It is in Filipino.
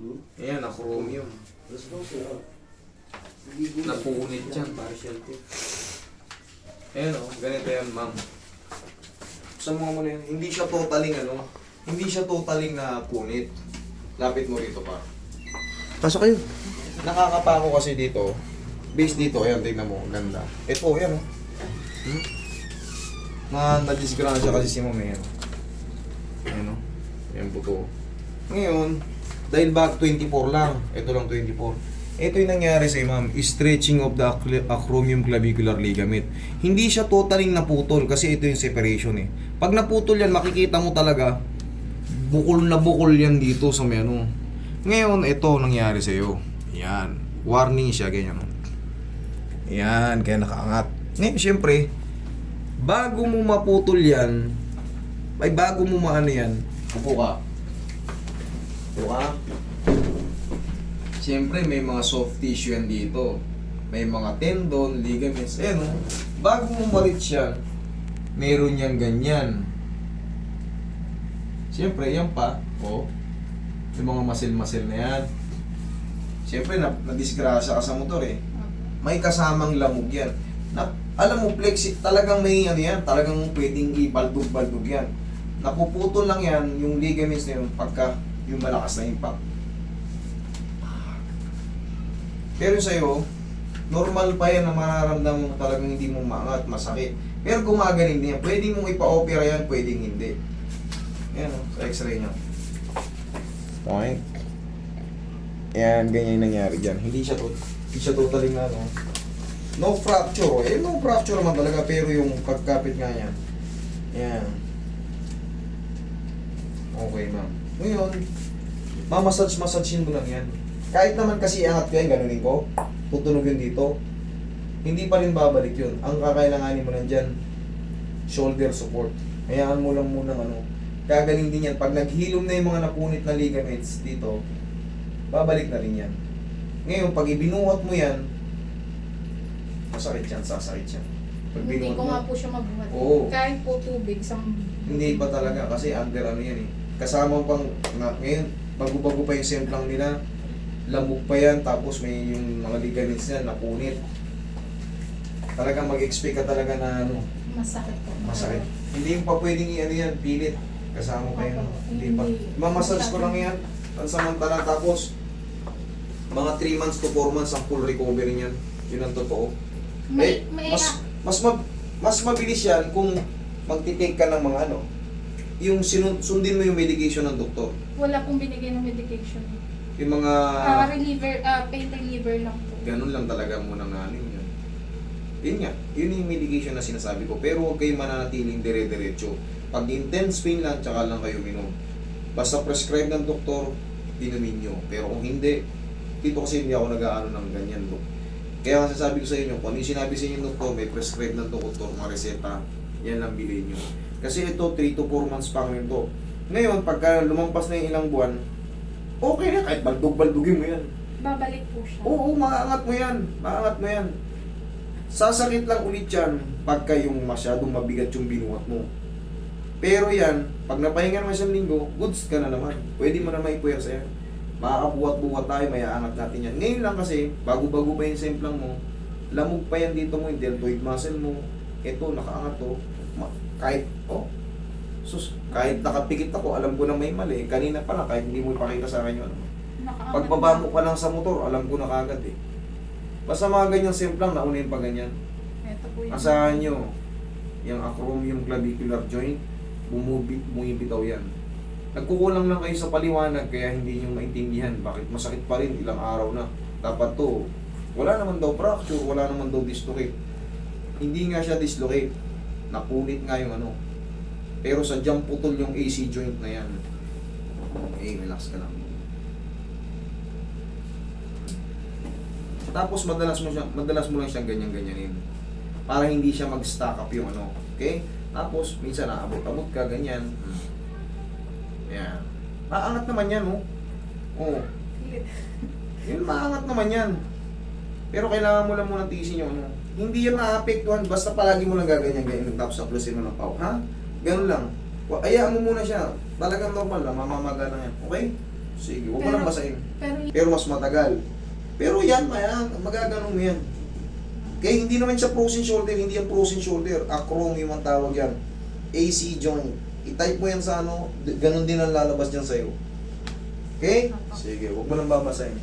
Ayan, na-chromium. Napunit yan. Ayan o, ganito yan, ma'am. Sa mga muna yan, hindi siya totaling hindi siya totaling na punit. Lapit mo rito pa. Pasok kayo. Nakakapako kasi dito. Base dito, ayan, tignan mo, ganda. Ito, ayan o. Na-disgrasya kasi si ma'am, ayan. Ayan o. Ayan buto. Ngayon, dahil back 24 lang, ito lang 24. Ito yung nangyari sa ma'am, stretching of the acromion clavicular ligament. Hindi siya totaling naputol kasi ito yung separation eh. Pag naputol yan, makikita mo talaga, bukol na bukol yan dito sa may ano. Ngayon, ito nangyari sa iyo. Yan. Warning siya, ganyan. Yan, kaya nakaangat. Ngayon, syempre, bago mo maputol yan, ay bago mo maano yan, upo ka. Upo ka. Siyempre, may mga soft tissue yan dito. May mga tendon, ligaments. Ayan o. Bago mo ma-reach yan, meron yan ganyan. Siyempre, yan pa. O. Yung mga muscle-muscle na yan. Siyempre, na-disgrasya ka sa motor eh. May kasamang lamog yan. Alam mo, flexi, talagang may ano yan. Talagang pwedeng ibaldog-baldog yan. Napuputol lang yan, yung ligaments na yun, pagka yung malakas na impact. Pero sa'yo, normal pa yan na mararamdaman mo talagang hindi mo maangat, masakit. Pero gumagaling din yan. Pwede mong ipa-opera yan, pwedeng hindi. Yan o, sa x-ray niya. Point. Yan, ganyan yung nangyari dyan. Hindi siya totally na, no? No fracture. Eh, no fracture naman talaga, pero yung pagkapit nga yan. Yan. Okay, ma'am. Ngayon, mamassage-massagein mo lang yan. Kahit naman kasi iangat ko yan, ganunin ko, tutunog yun dito, hindi pa rin babalik yun. Ang kakailanganin mo lang dyan, shoulder support. Hayaan mo lang muna gagaling din yan. Pag naghilom na yung mga napunit na ligaments dito, babalik na rin yan. Ngayon, pag ibinuhat mo yan, masakit yan, sasakit yan. Pag Hindi binuhat ko mo, nga po siya mabuhat. Oo. Kahit po tubig, isang... Hindi pa talaga kasi under yan eh. Kasama pang, ngayon, bago-bago pa yung semplang nila, lamog pa yan, tapos may yung mga ligaments niya napunit. Talagang mag-expect ka talaga na Masakit po. masakit. Hindi pa pwedeng yan, pilit. Kasama pa yun. Hindi pa. Mamassage ko lang yan. Pansamantala, tapos mga 3 months to 4 months ang full recovery niyan. Yun ang totoo. Mas mabilis yan kung magtitake ka ng mga yung sundin mo yung medication ng doktor. Wala pong binigay ng medication. Yung mga... pain reliever lang po. Ganun lang talaga muna nga yun. Yun nga, yun yung medication na sinasabi ko. Pero huwag kayo mananatiling dire-diretso. Pag intense pain lang, tsaka lang kayo minom. Basta prescribe ng doktor, inumin nyo. Pero kung hindi, dito kasi hindi ako nag-aano ng ganyan, Dok. Kaya kasi sabi ko sa inyo, kung ano yung sinabi sa inyo ng doktor, may prescribe ng doktor, mga reseta, yan lang bilhin nyo. Kasi ito, 3 to 4 months pa ngayon to. Ngayon, pagka lumampas na yung ilang buwan, okay na, kahit baldog-baldugin mo yan. Babalik po siya. Oo, maangat mo yan. Maangat mo yan. Sasakit lang ulit yan pagka yung masyadong mabigat yung binuhat mo. Pero yan, pag napahinga naman isang linggo, goods ka na naman. Pwede mo na maipuwersa yan. Makakabuhat-buhat tayo, may aangat natin yan. Ngayon lang kasi, bago-bago pa yung semplang mo, lamog pa yan dito mo, yung deltoid muscle mo. Ito, nakaangat to. Kahit nakapikit ako, alam ko na may mali. Kanina pa lang, kahit hindi mo ipakita sa akin yun. Pagbaba mo pa lang sa motor, alam ko na kagad eh. Basta mga ganyang semplang, naunin pa ganyan. Ito po yung... Asahan nyo, yung acromion clavicular joint, bumibitaw yan. Nagkukulang lang kayo sa paliwanag, kaya hindi nyo maintindihan bakit masakit pa rin ilang araw na. Dapat to, wala naman daw fracture, wala naman daw dislocate. Hindi nga siya dislocate, napunit nga yung Pero sadyang putol yung AC joint na yan. Okay, relax ka lang. Tapos madalas mo lang siyang ganyan-ganyanin. Para hindi siya mag-stack up yung Okay? Tapos minsan naabot-abot ka ganyan. Yan. Maangat naman yan, Oo. Yun, maangat naman yan. Pero kailangan mo lang muna tiisin yung Hindi yan maapektuhan, basta palagi mo lang gaganyan-ganyan. Tapos aplusin mo ng pau. Ha? Ganun lang. Ayaan mo muna siya. Talagang normal lang, mamamaga lang yan. Okay? Sige, huwag mo lang basahin. Pero Pero mas matagal. Pero yan, magaganon mo yan. Kaya hindi naman siya frozen shoulder, hindi yan frozen shoulder. Acromion ang tawag yan. AC joint. I-type mo yan sa ano, ganun din ang lalabas dyan sa'yo. Okay? Sige, huwag mo lang babasahin.